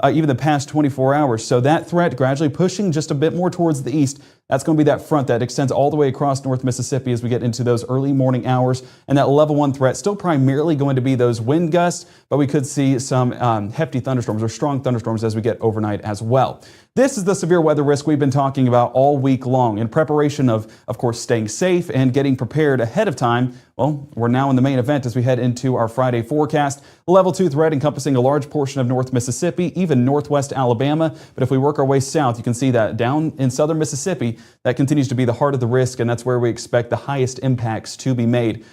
even the past 24 hours. So that threat gradually pushing just a bit more towards the east. That's going to be that front that extends all the way across North Mississippi as we get into those early morning hours. And that level 1 threat still primarily going to be those wind gusts, but we could see some hefty thunderstorms or strong thunderstorms as we get overnight as well. This is the severe weather risk we've been talking about all week long in preparation of course, staying safe and getting prepared ahead of time. Well, we're now in the main event as we head into our Friday forecast. Level 2 threat encompassing a large portion of North Mississippi, even northwest Alabama. But if we work our way south, you can see that down in southern Mississippi, that continues to be the heart of the risk, and that's where we expect the highest impacts to be made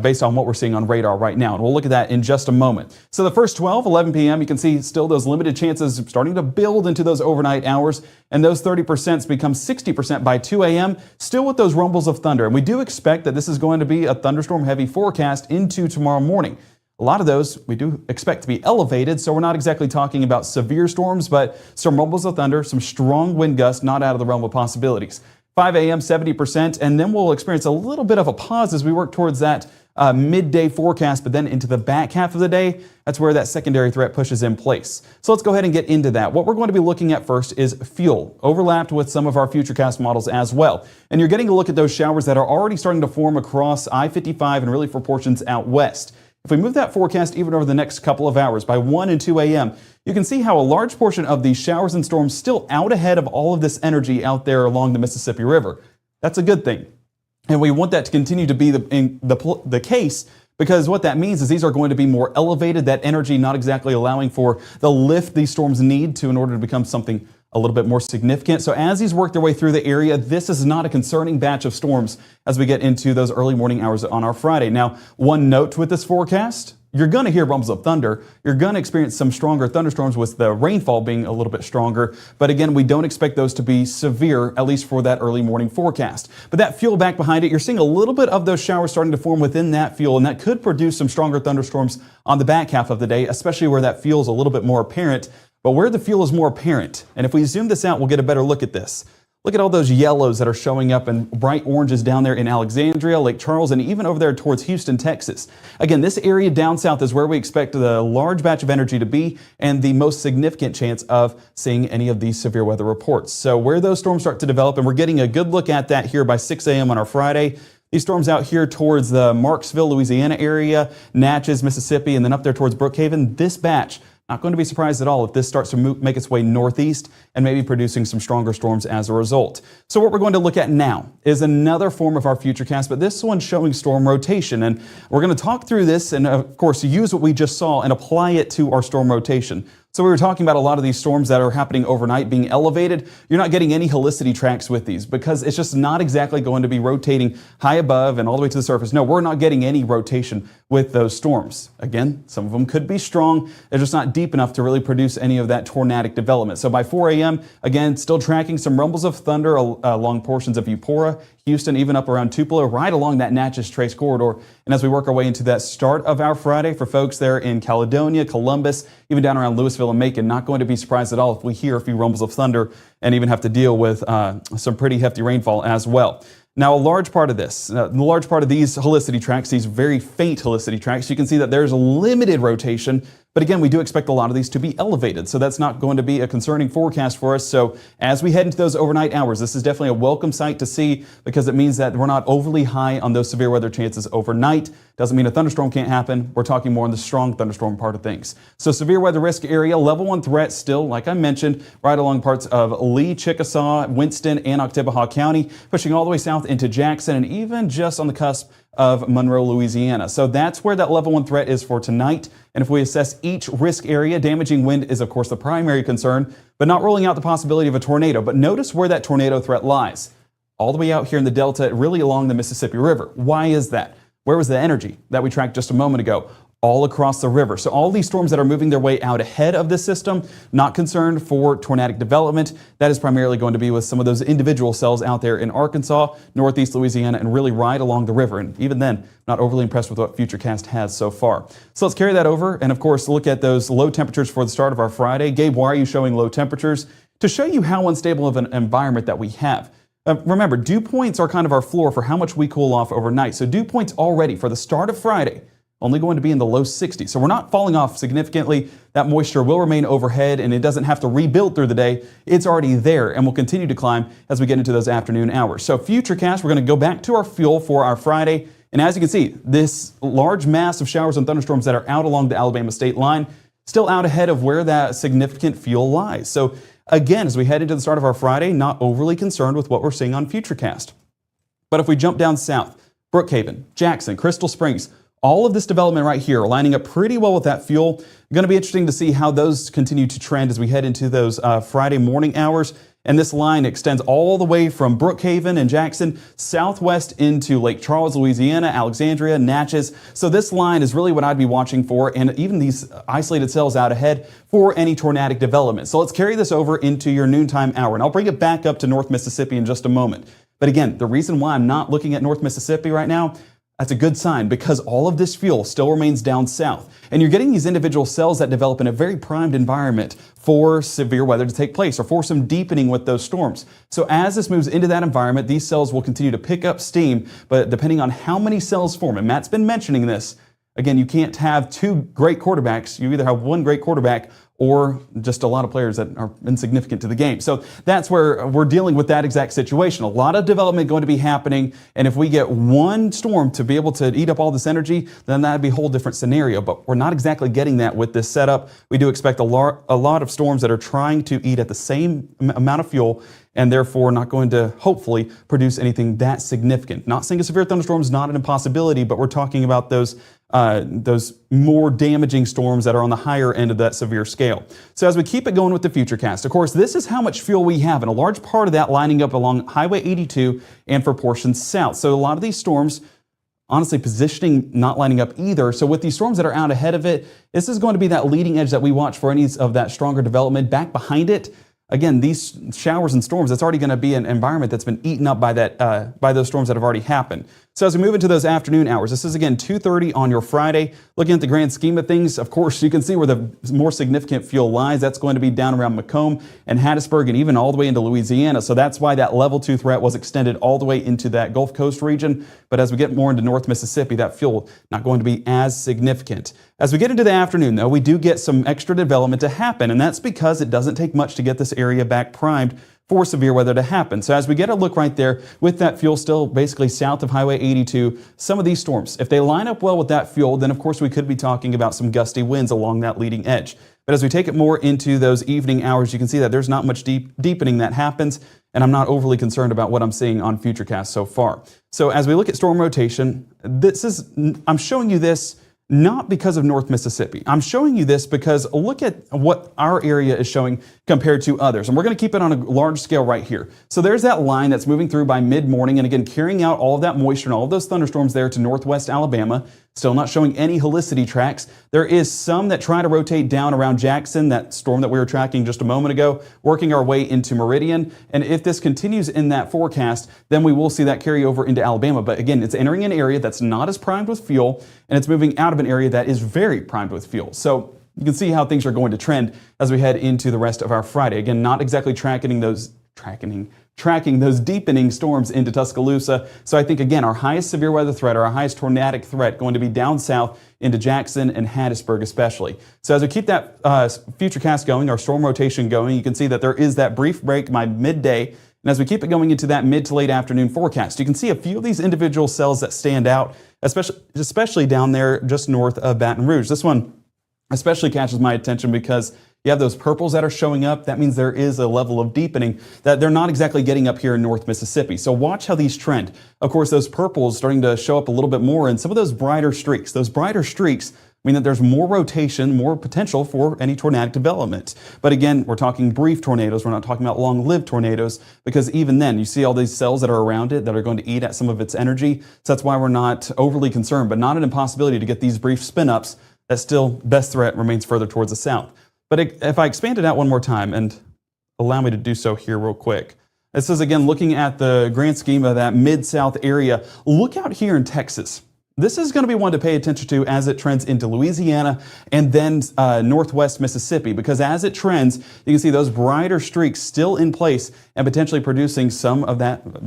based on what we're seeing on radar right now. And we'll look at that in just a moment. So the first 11 p.m., you can see still those limited chances starting to build into those overnight hours, and those 30% become 60% by 2 a.m., still with those rumbles of thunder. And we do expect that this is going to be a thunderstorm-heavy forecast into tomorrow morning. A lot of those we do expect to be elevated, so we're not exactly talking about severe storms, but some rumbles of thunder, some strong wind gusts, not out of the realm of possibilities. 5 a.m., 70%, and then we'll experience a little bit of a pause as we work towards that midday forecast, but then into the back half of the day, that's where that secondary threat pushes in place. So let's go ahead and get into that. What we're going to be looking at first is fuel, overlapped with some of our Futurecast models as well. And you're getting a look at those showers that are already starting to form across I-55 and really for portions out west. If we move that forecast even over the next couple of hours, by 1 and 2 a.m., you can see how a large portion of these showers and storms still out ahead of all of this energy out there along the Mississippi River. That's a good thing. And we want that to continue to be the case, because what that means is these are going to be more elevated, that energy not exactly allowing for the lift these storms need to in order to become something a little bit more significant. So as these work their way through the area, this is not a concerning batch of storms as we get into those early morning hours on our Friday. Now, one note with this forecast, you're going to hear rumbles of thunder. You're going to experience some stronger thunderstorms with the rainfall being a little bit stronger. But again, we don't expect those to be severe, at least for that early morning forecast. But that fuel back behind it, you're seeing a little bit of those showers starting to form within that fuel, and that could produce some stronger thunderstorms on the back half of the day, especially where that fuel is a little bit more apparent. But where the fuel is more apparent, and if we zoom this out, we'll get a better look at this. Look at all those yellows that are showing up and bright oranges down there in Alexandria, Lake Charles, and even over there towards Houston, Texas. Again, this area down south is where we expect the large batch of energy to be and the most significant chance of seeing any of these severe weather reports. So where those storms start to develop, and we're getting a good look at that here by 6 a.m. on our Friday. These storms out here towards the Marksville, Louisiana area, Natchez, Mississippi, and then up there towards Brookhaven, this batch, not going to be surprised at all if this starts to make its way northeast and maybe producing some stronger storms as a result. So what we're going to look at now is another form of our Futurecast, but this one's showing storm rotation. And we're going to talk through this and, of course, use what we just saw and apply it to our storm rotation. So we were talking about a lot of these storms that are happening overnight being elevated. You're not getting any helicity tracks with these because it's just not exactly going to be rotating high above and all the way to the surface. No, we're not getting any rotation with those storms. Again, some of them could be strong. They're just not deep enough to really produce any of that tornadic development. So by 4 a.m., again, still tracking some rumbles of thunder along portions of Eupora, Houston, even up around Tupelo, right along that Natchez Trace corridor. And as we work our way into that start of our Friday for folks there in Caledonia, Columbus, even down around Louisville and Macon, not going to be surprised at all if we hear a few rumbles of thunder and even have to deal with some pretty hefty rainfall as well. Now, a large part of this, the large part of these helicity tracks, these very faint helicity tracks, you can see that there's limited rotation. But again, we do expect a lot of these to be elevated, so that's not going to be a concerning forecast for us. So as we head into those overnight hours, this is definitely a welcome sight to see because it means that we're not overly high on those severe weather chances overnight. Doesn't mean a thunderstorm can't happen. We're talking more on the strong thunderstorm part of things. So severe weather risk area, level 1 threat still, like I mentioned, right along parts of Lee, Chickasaw, Winston, and Oktibbeha County, pushing all the way south into Jackson and even just on the cusp of Monroe, Louisiana. So that's where that level 1 threat is for tonight. And if we assess each risk area, damaging wind is of course the primary concern, but not ruling out the possibility of a tornado. But notice where that tornado threat lies. All the way out here in the Delta, really along the Mississippi River. Why is that? Where was the energy that we tracked just a moment ago? All across the river. So all these storms that are moving their way out ahead of this system, not concerned for tornadic development. That is primarily going to be with some of those individual cells out there in Arkansas, Northeast Louisiana, and really right along the river. And even then, not overly impressed with what Futurecast has so far. So let's carry that over and of course look at those low temperatures for the start of our Friday. Gabe, why are you showing low temperatures? To show you how unstable of an environment that we have. Remember, dew points are kind of our floor for how much we cool off overnight. So dew points already for the start of Friday only going to be in the low 60s. So we're not falling off significantly. That moisture will remain overhead and it doesn't have to rebuild through the day. It's already there and will continue to climb as we get into those afternoon hours. So Futurecast, we're going to go back to our fuel for our Friday. And as you can see, this large mass of showers and thunderstorms that are out along the Alabama state line, still out ahead of where that significant fuel lies. So again, as we head into the start of our Friday, not overly concerned with what we're seeing on Futurecast. But if we jump down south, Brookhaven, Jackson, Crystal Springs, all of this development right here lining up pretty well with that fuel. Going to be interesting to see how those continue to trend as we head into those Friday morning hours. And this line extends all the way from Brookhaven and Jackson southwest into Lake Charles, Louisiana, Alexandria, Natchez. So this line is really what I'd be watching for, and even these isolated cells out ahead for any tornadic development. So let's carry this over into your noontime hour, and I'll bring it back up to North Mississippi in just a moment. But again, the reason why I'm not looking at North Mississippi right now, that's a good sign because all of this fuel still remains down south. And you're getting these individual cells that develop in a very primed environment for severe weather to take place or for some deepening with those storms. So as this moves into that environment, these cells will continue to pick up steam, but depending on how many cells form, and Matt's been mentioning this, again, you can't have two great quarterbacks. You either have one great quarterback or just a lot of players that are insignificant to the game. So that's where we're dealing with that exact situation. A lot of development going to be happening, and if we get one storm to be able to eat up all this energy, then that'd be a whole different scenario. But we're not exactly getting that with this setup. We do expect a lot of storms that are trying to eat at the same amount of fuel, and therefore not going to hopefully produce anything that significant. Not saying a severe thunderstorm is not an impossibility, but we're talking about those more damaging storms that are on the higher end of that severe scale. So as we keep it going with the Futurecast, of course, this is how much fuel we have, and a large part of that lining up along Highway 82 and for portions south. So a lot of these storms, honestly, positioning not lining up either. So with these storms that are out ahead of it, this is going to be that leading edge that we watch for any of that stronger development. Back behind it, again, these showers and storms, that's already going to be an environment that's been eaten up by by those storms that have already happened. So as we move into those afternoon hours, this is again 2:30 on your Friday. Looking at the grand scheme of things, of course, you can see where the more significant fuel lies. That's going to be down around Macomb and Hattiesburg and even all the way into Louisiana. So that's why that level 2 threat was extended all the way into that Gulf Coast region. But as we get more into North Mississippi, that fuel not going to be as significant. As we get into the afternoon, though, we do get some extra development to happen, and that's because it doesn't take much to get this area back primed for severe weather to happen. So as we get a look right there with that fuel still basically south of Highway 82, some of these storms, if they line up well with that fuel, then of course we could be talking about some gusty winds along that leading edge. But as we take it more into those evening hours, you can see that there's not much deepening that happens, and I'm not overly concerned about what I'm seeing on Futurecast so far. So as we look at storm rotation, I'm showing you this not because of North Mississippi. I'm showing you this because look at what our area is showing compared to others. And we're going to keep it on a large scale right here. So there's that line that's moving through by mid-morning and again carrying out all of that moisture and all of those thunderstorms there to northwest Alabama. Still not showing any helicity tracks. There is some that try to rotate down around Jackson, that storm that we were tracking just a moment ago, working our way into Meridian. And if this continues in that forecast, then we will see that carry over into Alabama. But again, it's entering an area that's not as primed with fuel, and it's moving out of an area that is very primed with fuel. So you can see how things are going to trend as we head into the rest of our Friday. Again, not exactly tracking those deepening storms into Tuscaloosa. So I think, again, our highest severe weather threat, or our highest tornadic threat, going to be down south into Jackson and Hattiesburg especially. So as we keep that Futurecast going, our storm rotation going, you can see that there is that brief break by midday. And as we keep it going into that mid to late afternoon forecast, you can see a few of these individual cells that stand out, especially down there just north of Baton Rouge. This one especially catches my attention because you have those purples that are showing up. That means there is a level of deepening that they're not exactly getting up here in North Mississippi. So watch how these trend. Of course, those purples starting to show up a little bit more, and some of those brighter streaks. Those brighter streaks mean that there's more rotation, more potential for any tornadic development. But again, we're talking brief tornadoes. We're not talking about long-lived tornadoes, because even then, you see all these cells that are around it that are going to eat at some of its energy. So that's why we're not overly concerned, but not an impossibility to get these brief spin-ups. That still, best threat remains further towards the south. But if I expand it out one more time, and allow me to do so here real quick. This is, again, looking at the grand scheme of that mid-south area. Look out here in Texas. This is going to be one to pay attention to as it trends into Louisiana and then northwest Mississippi, because as it trends, you can see those brighter streaks still in place and potentially producing some of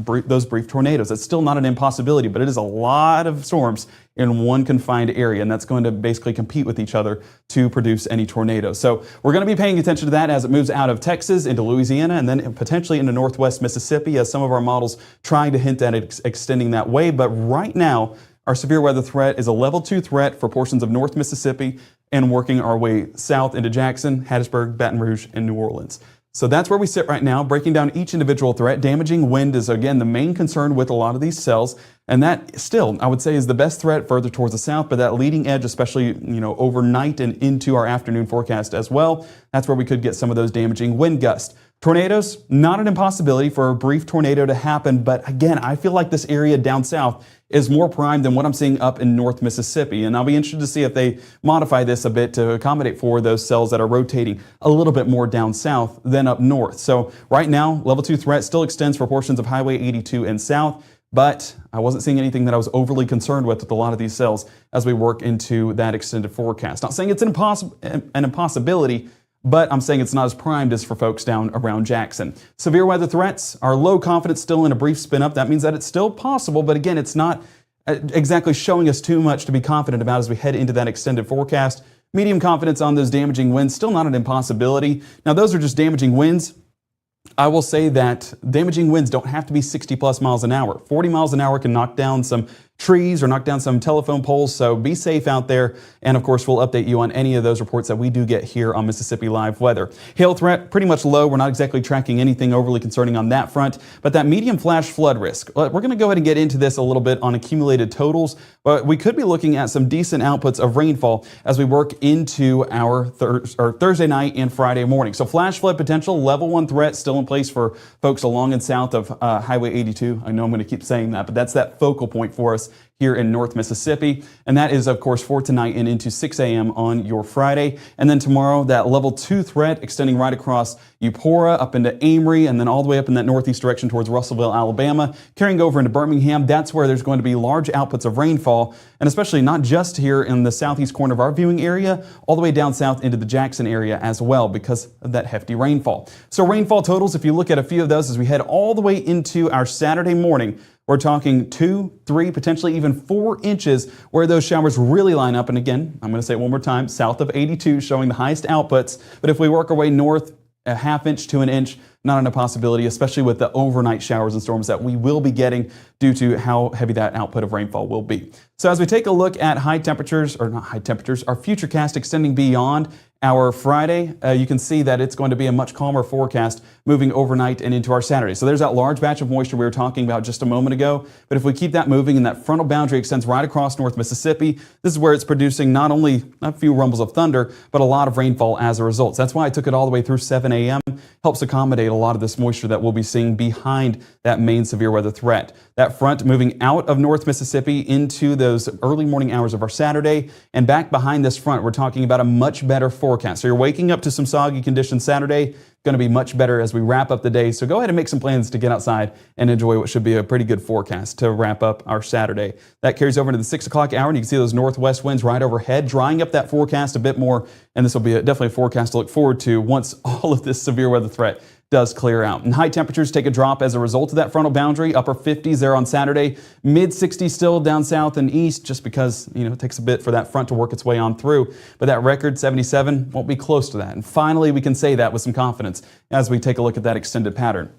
those brief tornadoes. It's still not an impossibility, but it is a lot of storms in one confined area, and that's going to basically compete with each other to produce any tornadoes. So we're going to be paying attention to that as it moves out of Texas into Louisiana and then potentially into northwest Mississippi, as some of our models trying to hint at extending that way. But right now, our severe weather threat is a level 2 threat for portions of North Mississippi and working our way south into Jackson, Hattiesburg, Baton Rouge, and New Orleans. So that's where we sit right now, breaking down each individual threat. Damaging wind is, again, the main concern with a lot of these cells. And that still, I would say, is the best threat further towards the south. But that leading edge, especially, overnight and into our afternoon forecast as well, that's where we could get some of those damaging wind gusts. Tornadoes, not an impossibility for a brief tornado to happen. But again, I feel like this area down south is more primed than what I'm seeing up in North Mississippi. And I'll be interested to see if they modify this a bit to accommodate for those cells that are rotating a little bit more down south than up north. So right now, level 2 threat still extends for portions of Highway 82 and south, but I wasn't seeing anything that I was overly concerned with a lot of these cells as we work into that extended forecast. Not saying it's an impossibility, but I'm saying it's not as primed as for folks down around Jackson. Severe weather threats are low confidence, still in a brief spin up. That means that it's still possible, but again, it's not exactly showing us too much to be confident about as we head into that extended forecast. Medium confidence on those damaging winds, still not an impossibility. Now, those are just damaging winds. I will say that damaging winds don't have to be 60 plus miles an hour. 40 miles an hour can knock down some trees or knock down some telephone poles, so be safe out there. And of course, we'll update you on any of those reports that we do get here on Mississippi Live Weather. Hail threat, pretty much low. We're not exactly tracking anything overly concerning on that front, but that medium flash flood risk. We're going to go ahead and get into this a little bit on accumulated totals, but we could be looking at some decent outputs of rainfall as we work into our Thursday night and Friday morning. So flash flood potential, level 1 threat still in place for folks along and south of Highway 82. I know I'm going to keep saying that, but that's that focal point for us here in North Mississippi. And that is, of course, for tonight and into 6 a.m. on your Friday. And then tomorrow, that level 2 threat extending right across Eupora up into Amory and then all the way up in that northeast direction towards Russellville, Alabama, carrying over into Birmingham. That's where there's going to be large outputs of rainfall, and especially not just here in the southeast corner of our viewing area, all the way down south into the Jackson area as well because of that hefty rainfall. So rainfall totals, if you look at a few of those as we head all the way into our Saturday morning, we're talking 2, 3, potentially even 4 inches where those showers really line up. And again, I'm going to say it one more time, south of 82 showing the highest outputs. But if we work our way north, a ½ inch to an inch, not an impossibility, especially with the overnight showers and storms that we will be getting due to how heavy that output of rainfall will be. So as we take a look at high temperatures, or not high temperatures, our futurecast extending beyond our Friday, you can see that it's going to be a much calmer forecast moving overnight and into our Saturday. So there's that large batch of moisture we were talking about just a moment ago. But if we keep that moving and that frontal boundary extends right across North Mississippi, this is where it's producing not only a few rumbles of thunder, but a lot of rainfall as a result. So that's why I took it all the way through 7 a.m. Helps accommodate a lot of this moisture that we'll be seeing behind that main severe weather threat. That front moving out of North Mississippi into those early morning hours of our Saturday, and back behind this front, we're talking about a much better forecast. So you're waking up to some soggy conditions Saturday, going to be much better as we wrap up the day. So go ahead and make some plans to get outside and enjoy what should be a pretty good forecast to wrap up our Saturday. That carries over into the 6 o'clock hour, and you can see those northwest winds right overhead, drying up that forecast a bit more. And this will be definitely a forecast to look forward to once all of this severe weather threat does clear out. And high temperatures take a drop as a result of that frontal boundary. Upper 50s there on Saturday, mid 60s still down south and east, just because it takes a bit for that front to work its way on through. But that record 77 won't be close to that. And finally, we can say that with some confidence as we take a look at that extended pattern.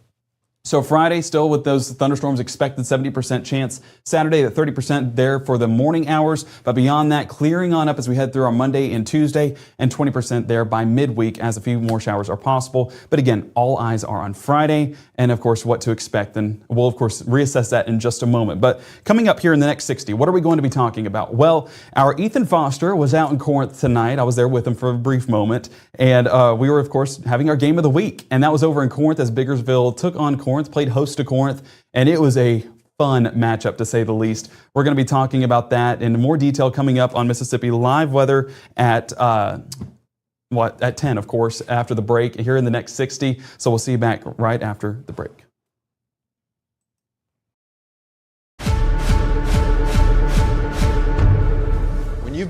So Friday, still with those thunderstorms expected, 70% chance. Saturday at 30% there for the morning hours. But beyond that, clearing on up as we head through our Monday and Tuesday, and 20% there by midweek as a few more showers are possible. But again, all eyes are on Friday and, of course, what to expect. And we'll, of course, reassess that in just a moment. But coming up here in the next 60, what are we going to be talking about? Well, our Ethan Foster was out in Corinth tonight. I was there with him for a brief moment. And we were, of course, having our game of the week. And that was over in Corinth as Biggersville took on Corinth, played host to Corinth, and it was a fun matchup to say the least. We're going to be talking about that in more detail coming up on Mississippi Live Weather at 10, of course, after the break here in the next 60. So we'll see you back right after the break.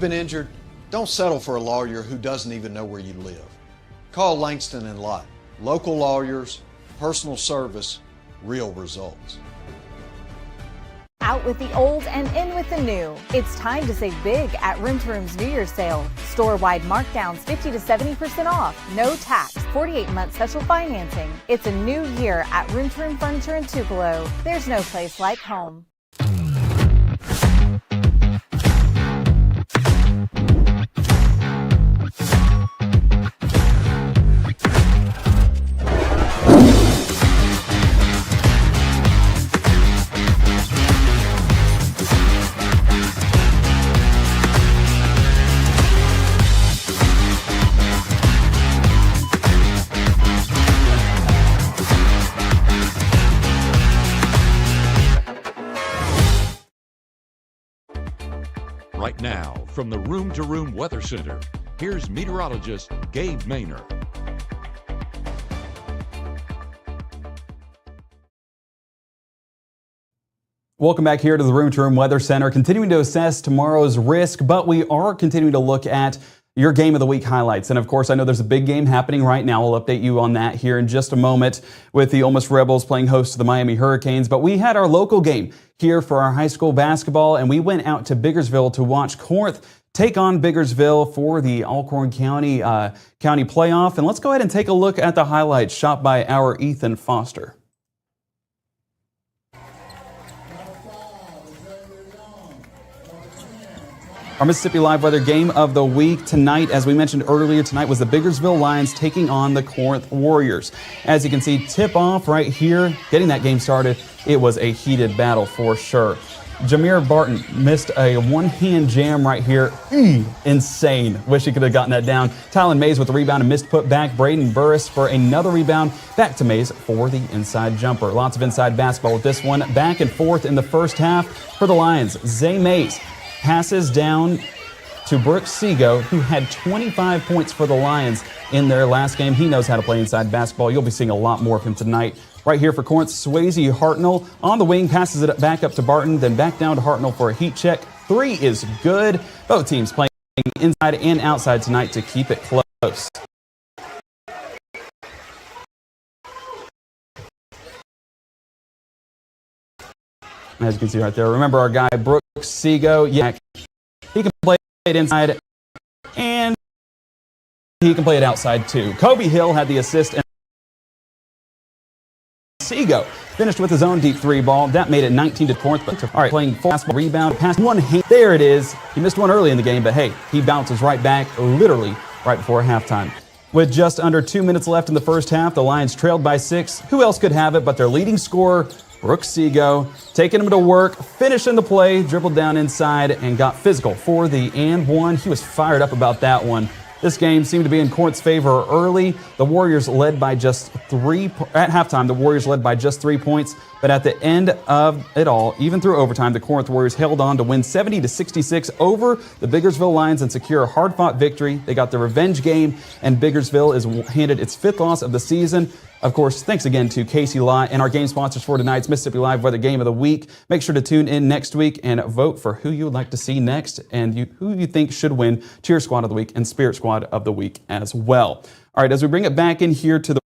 been injured, don't settle for a lawyer who doesn't even know where you live. Call Langston and Lott. Local lawyers, personal service, real results. Out with the old and in with the new. It's time to save big at Room to Room's New Year's sale. Store-wide markdowns 50 to 70% off, no tax, 48-month special financing. It's a new year at Room to Room Furniture in Tupelo. There's no place like home. Right now, from the Room to Room Weather Center, here's meteorologist Gabe Maynor. Welcome back here to the Room to Room Weather Center, continuing to assess tomorrow's risk, but we are continuing to look at your Game of the Week highlights. And of course, I know there's a big game happening right now. We'll update you on that here in just a moment with the Ole Miss Rebels playing host to the Miami Hurricanes. But we had our local game here for our high school basketball, and we went out to Biggersville to watch Corinth take on Biggersville for the Alcorn County playoff. And let's go ahead and take a look at the highlights shot by our Ethan Foster. Our Mississippi Live Weather Game of the Week tonight, as we mentioned earlier, tonight was the Biggersville Lions taking on the Corinth Warriors. As you can see, tip-off right here, getting that game started, it was a heated battle for sure. Jameer Barton missed a one-hand jam right here. Insane. Wish he could have gotten that down. Tylen Mays with the rebound and missed put back. Braden Burris for another rebound. Back to Mays for the inside jumper. Lots of inside basketball with this one. Back and forth in the first half for the Lions. Zay Mays passes down to Brooks Sego, who had 25 points for the Lions in their last game. He knows how to play inside basketball. You'll be seeing a lot more of him tonight. Right here for Corinth, Swayze Hartnell on the wing, passes it back up to Barton, then back down to Hartnell for a heat check. Three is good. Both teams playing inside and outside tonight to keep it close. As you can see right there, remember our guy Brooks Sego. Yeah, he can play it inside and he can play it outside too. Kobe Hill had the assist and Sego finished with his own deep three ball. That made it 19 to Corinth. But all right, playing full basketball rebound, pass one hand. There it is. He missed one early in the game, but hey, he bounces right back literally right before halftime. With just under 2 minutes left in the first half, the Lions trailed by 6. Who else could have it but their leading scorer, Brooks Sego, taking him to work, finishing the play, dribbled down inside, and got physical for the and one. He was fired up about that one. This game seemed to be in Corinth's favor early. The Warriors led by just at halftime, the Warriors led by just 3 points. But at the end of it all, even through overtime, the Corinth Warriors held on to win 70-66 over the Biggersville Lions and secure a hard-fought victory. They got the revenge game, and Biggersville is handed its 5th loss of the season. Of course, thanks again to Casey Lott and our game sponsors for tonight's Mississippi Live Weather Game of the Week. Make sure to tune in next week and vote for who you would like to see next and who you think should win Cheer Squad of the Week and Spirit Squad of the Week as well. All right, as we bring it back in here to the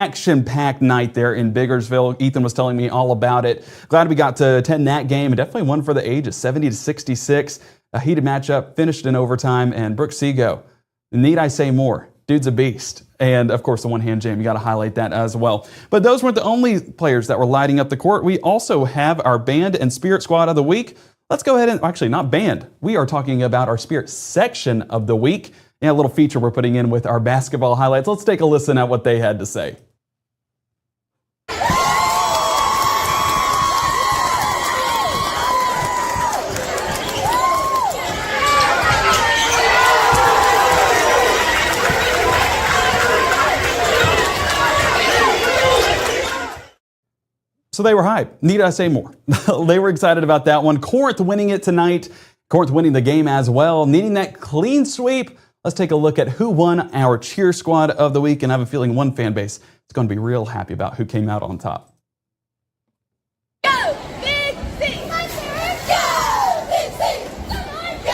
action-packed night there in Biggersville. Ethan was telling me all about it. Glad we got to attend that game. Definitely one for the ages, 70-66. A heated matchup, finished in overtime, and Brooks Sego. Need I say more? Dude's a beast. And, of course, the one-hand jam. You got to highlight that as well. But those weren't the only players that were lighting up the court. We also have our Band and Spirit Squad of the Week. Let's go ahead and, actually, not band. We are talking about our Spirit section of the week. And a little feature we're putting in with our basketball highlights. Let's take a listen at what they had to say. So they were hyped. Need I say more? They were excited about that one. Corinth winning it tonight. Corinth winning the game as well. Needing that clean sweep. Let's take a look at who won our Cheer Squad of the Week. And I have a feeling one fan base is going to be real happy about who came out on top. Go, Big C! Go, Big C! Come on,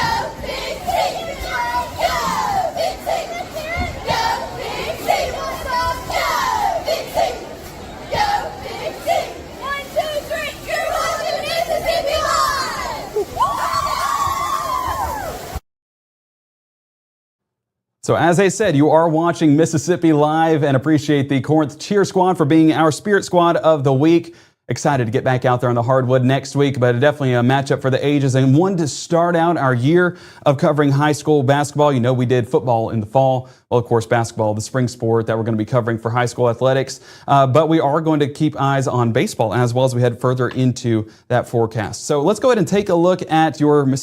So as I said, you are watching Mississippi Live, and appreciate the Corinth Cheer Squad for being our Spirit Squad of the week. Excited to get back out there on the hardwood next week, but definitely a matchup for the ages and one to start out our year of covering high school basketball. You know, we did football in the fall. Well, of course, basketball, the spring sport that we're going to be covering for high school athletics. But we are going to keep eyes on baseball as well as we head further into that forecast. So let's go ahead and take a look at your Mama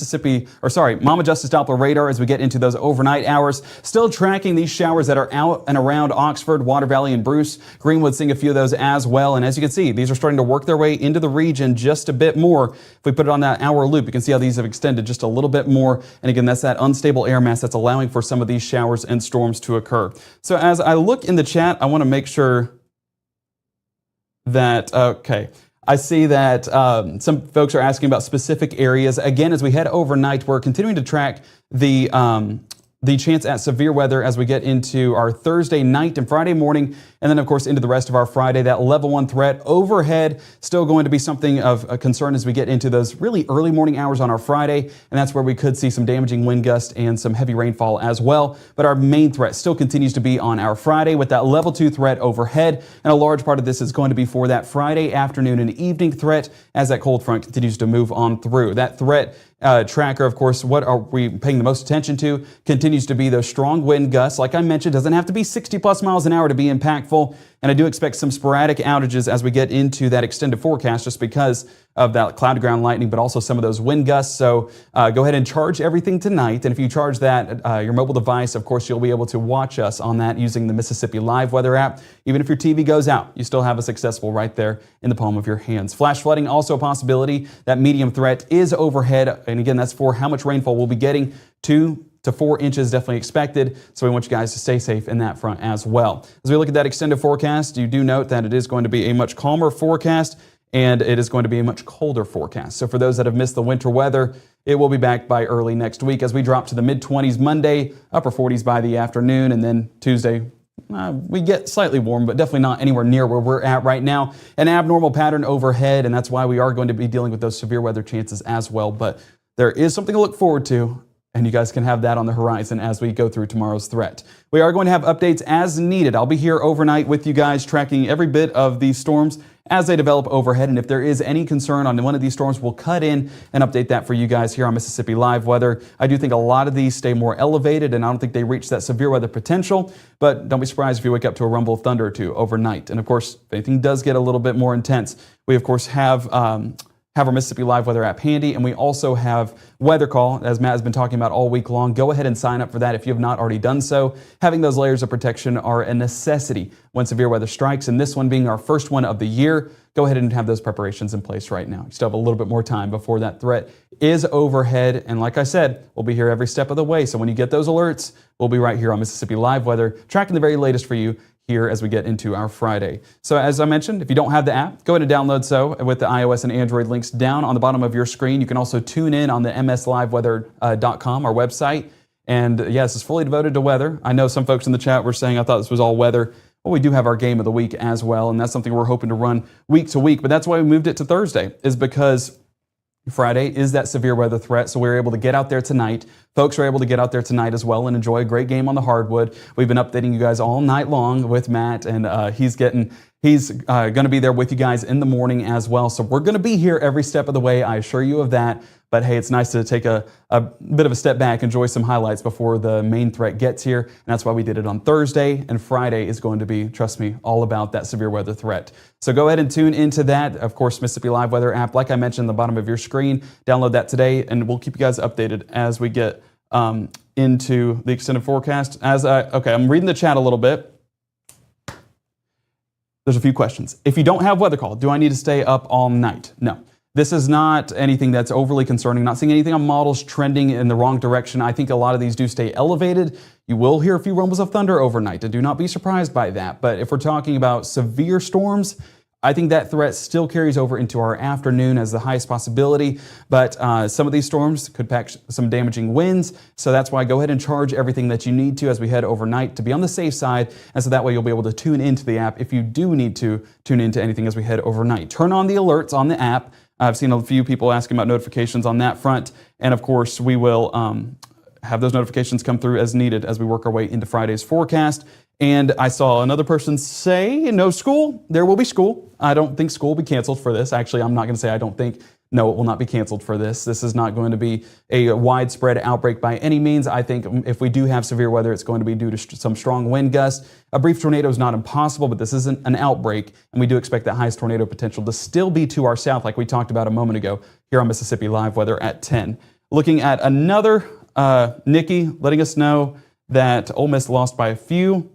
Justice Doppler radar as we get into those overnight hours. Still tracking these showers that are out and around Oxford, Water Valley, and Bruce. Greenwood seeing a few of those as well. And as you can see, these are starting to work their way into the region just a bit more. If we put it on that hour loop, you can see how these have extended just a little bit more. And again, that's that unstable air mass that's allowing for some of these showers and storms to occur. So as I look in the chat, I want to make sure that, I see that some folks are asking about specific areas. Again, as we head overnight, we're continuing to track the chance at severe weather as we get into our Thursday night and Friday morning, and then of course into the rest of our Friday. That level 1 threat overhead still going to be something of a concern as we get into those really early morning hours on our Friday, and that's where we could see some damaging wind gusts and some heavy rainfall as well. But our main threat still continues to be on our Friday with that level 2 threat overhead, and a large part of this is going to be for that Friday afternoon and evening threat as that cold front continues to move on through. That threat tracker, of course, what are we paying the most attention to continues to be those strong wind gusts. Like I mentioned, doesn't have to be 60 plus miles an hour to be impactful. And I do expect some sporadic outages as we get into that extended forecast just because of that cloud to ground lightning, but also some of those wind gusts. So go ahead and charge everything tonight. And if you charge that, your mobile device, of course, you'll be able to watch us on that using the Mississippi Live Weather app. Even if your TV goes out, you still have us accessible right there in the palm of your hands. Flash flooding, also a possibility. That medium threat is overhead. And again, that's for how much rainfall we'll be getting. 2 to 4 inches definitely expected, so we want you guys to stay safe in that front as well. As we look at that extended forecast, you do note that it is going to be a much calmer forecast and it is going to be a much colder forecast. So for those that have missed the winter weather, it will be back by early next week as we drop to the mid-20s Monday, upper 40s by the afternoon, and then Tuesday, we get slightly warm, but definitely not anywhere near where we're at right now. An abnormal pattern overhead, and that's why we are going to be dealing with those severe weather chances as well. But there is something to look forward to, and you guys can have that on the horizon as we go through tomorrow's threat. We are going to have updates as needed. I'll be here overnight with you guys tracking every bit of these storms as they develop overhead. And if there is any concern on one of these storms, we'll cut in and update that for you guys here on Mississippi Live Weather. I do think a lot of these stay more elevated, and I don't think they reach that severe weather potential. But don't be surprised if you wake up to a rumble of thunder or two overnight. And of course, if anything does get a little bit more intense, we of course have our Mississippi Live Weather app handy, and we also have Weather Call, as Matt has been talking about all week long. Go ahead and sign up for that if you have not already done so. Having those layers of protection are a necessity when severe weather strikes, and this one being our first one of the year, go ahead and have those preparations in place right now. You still have a little bit more time before that threat is overhead, and like I said, we'll be here every step of the way, so when you get those alerts, we'll be right here on Mississippi Live Weather, tracking the very latest for you here as we get into our Friday. So as I mentioned, if you don't have the app, go ahead and download so with the iOS and Android links down on the bottom of your screen. You can also tune in on the msliveweather.com, our website. And yes, it's fully devoted to weather. I know some folks in the chat were saying, I thought this was all weather. Well, we do have our game of the week as well, and that's something we're hoping to run week to week. But that's why we moved it to Thursday, is because Friday is that severe weather threat, so we're able to get out there tonight. Folks are able to get out there tonight as well and enjoy a great game on the hardwood. We've been updating you guys all night long with Matt, and he's going to be there with you guys in the morning as well. So we're going to be here every step of the way, I assure you of that. But hey, it's nice to take a bit of a step back, enjoy some highlights before the main threat gets here. And that's why we did it on Thursday. And Friday is going to be, trust me, all about that severe weather threat. So go ahead and tune into that. Of course, Mississippi Live Weather app, like I mentioned, the bottom of your screen. Download that today, and we'll keep you guys updated as we get into the extended forecast. I'm reading the chat a little bit. There's a few questions. If you don't have Weather Call, do I need to stay up all night? No. This is not anything that's overly concerning. Not seeing anything on models trending in the wrong direction. I think a lot of these do stay elevated. You will hear a few rumbles of thunder overnight, and do not be surprised by that. But if we're talking about severe storms, I think that threat still carries over into our afternoon as the highest possibility. But some of these storms could pack some damaging winds. So that's why go ahead and charge everything that you need to as we head overnight to be on the safe side. And so that way you'll be able to tune into the app if you do need to tune into anything as we head overnight. Turn on the alerts on the app. I've seen a few people asking about notifications on that front. And of course, we will have those notifications come through as needed as we work our way into Friday's forecast. And I saw another person say, no school. There will be school. I don't think school will be canceled for this. Actually, I'm not going to say I don't think. No, it will not be canceled for this. This is not going to be a widespread outbreak by any means. I think if we do have severe weather, it's going to be due to some strong wind gusts. A brief tornado is not impossible, but this isn't an outbreak, and we do expect that highest tornado potential to still be to our south, like we talked about a moment ago here on Mississippi Live Weather at 10. Looking at another, Nikki letting us know that Ole Miss lost by a few.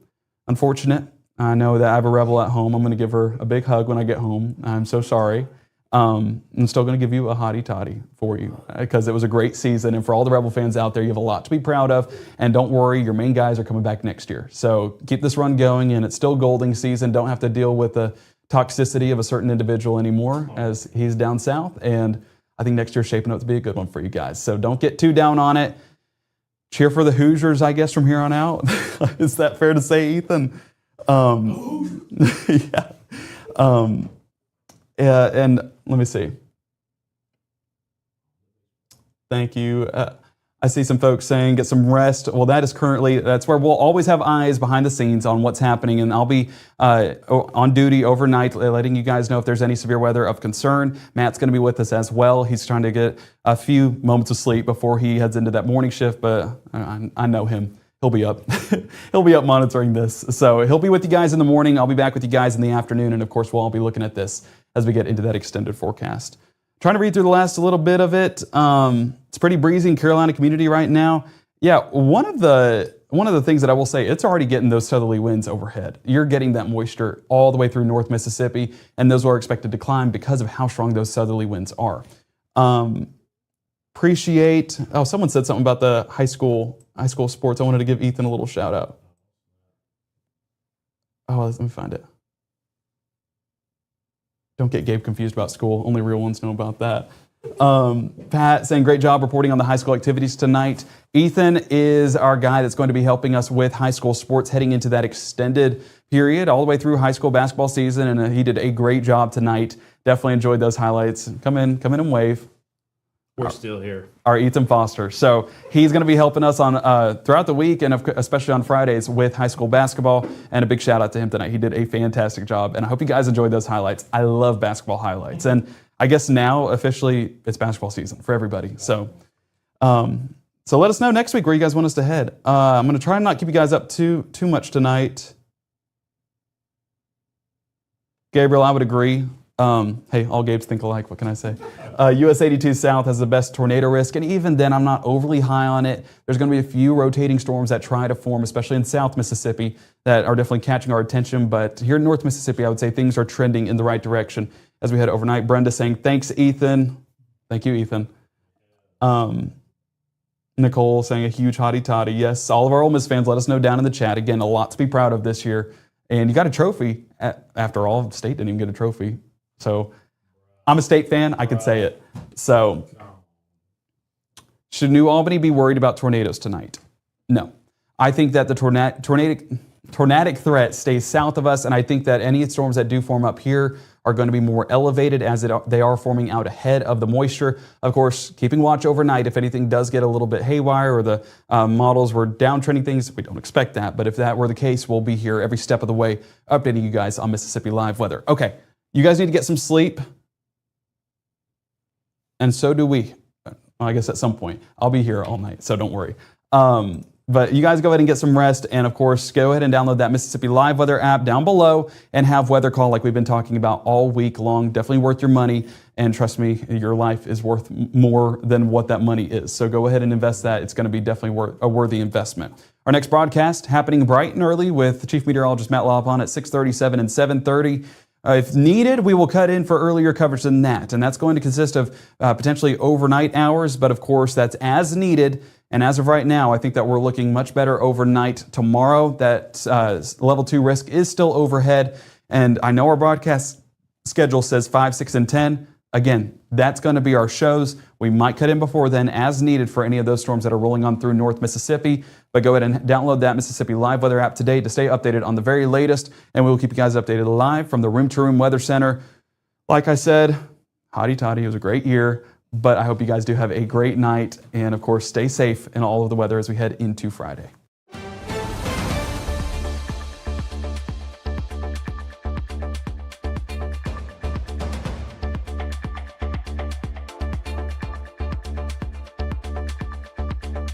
Unfortunate. I know that I have a Rebel at home. I'm going to give her a big hug when I get home. I'm so sorry. I'm still going to give you a hottie toddy for you because it was a great season. And for all the Rebel fans out there, you have a lot to be proud of. And don't worry, your main guys are coming back next year. So keep this run going. And it's still Golding season. Don't have to deal with the toxicity of a certain individual anymore as he's down south. And I think next year's shaping up to be a good one for you guys. So don't get too down on it. Cheer for the Hoosiers, I guess, from here on out. Is that fair to say, Ethan? Yeah. And let me see. Thank you. I see some folks saying get some rest. Well, that's where we'll always have eyes behind the scenes on what's happening. And I'll be on duty overnight, letting you guys know if there's any severe weather of concern. Matt's going to be with us as well. He's trying to get a few moments of sleep before he heads into that morning shift, but I know him. He'll be up. He'll be up monitoring this. So he'll be with you guys in the morning. I'll be back with you guys in the afternoon. And of course, we'll all be looking at this as we get into that extended forecast. Trying to read through the last little bit of it. It's pretty breezy in Carolina community right now. Yeah, one of the things that I will say, it's already getting those southerly winds overhead. You're getting that moisture all the way through North Mississippi, and those are expected to climb because of how strong those southerly winds are. Someone said something about the high school sports. I wanted to give Ethan a little shout out. Oh, let me find it. Don't get Gabe confused about school. Only real ones know about that. Pat saying, great job reporting on the high school activities tonight. Ethan is our guy that's going to be helping us with high school sports heading into that extended period all the way through high school basketball season, and he did a great job tonight. Definitely enjoyed those highlights. Come in and wave. We're still here. Our Ethan Foster. So he's going to be helping us on throughout the week and especially on Fridays with high school basketball. And a big shout out to him tonight. He did a fantastic job. And I hope you guys enjoyed those highlights. I love basketball highlights. And I guess now officially it's basketball season for everybody. So let us know next week where you guys want us to head. I'm going to try and not keep you guys up too much tonight. Gabriel, I would agree. Hey, all Gabes think alike. What can I say? US 82 South has the best tornado risk, and even then, I'm not overly high on it. There's going to be a few rotating storms that try to form, especially in South Mississippi, that are definitely catching our attention. But here in North Mississippi, I would say things are trending in the right direction as we head overnight. Brenda saying, thanks, Ethan. Thank you, Ethan. Nicole saying a huge hottie toddy. Yes, all of our Ole Miss fans, let us know down in the chat. Again, a lot to be proud of this year. And you got a trophy. After all, the state didn't even get a trophy. So I'm a state fan, I could say it. So should New Albany be worried about tornadoes tonight? No. I think that the tornadic threat stays south of us, and I think that any storms that do form up here are going to be more elevated as they are forming out ahead of the moisture. Of course, keeping watch overnight if anything does get a little bit haywire or the models were downtrending things. We don't expect that, but if that were the case, we'll be here every step of the way updating you guys on Mississippi Live Weather. Okay. You guys need to get some sleep, and so do we. Well, I guess at some point. I'll be here all night, so don't worry. But you guys go ahead and get some rest, and of course, go ahead and download that Mississippi Live Weather app down below and have Weather Call like we've been talking about all week long. Definitely worth your money, and trust me, your life is worth more than what that money is. So go ahead and invest that. It's going to be definitely a worthy investment. Our next broadcast happening bright and early with Chief Meteorologist Matt Laupon at 6:37 and 7:30. If needed, we will cut in for earlier coverage than that, and that's going to consist of potentially overnight hours, but of course that's as needed, and as of right now, I think that we're looking much better overnight tomorrow. That level 2 risk is still overhead, and I know our broadcast schedule says 5, 6, and 10. Again, that's going to be our shows. We might cut in before then as needed for any of those storms that are rolling on through North Mississippi. But go ahead and download that Mississippi Live Weather app today to stay updated on the very latest. And we will keep you guys updated live from the Room to Room Weather Center. Like I said, hotty toddy, it was a great year. But I hope you guys do have a great night, and of course, stay safe in all of the weather as we head into Friday.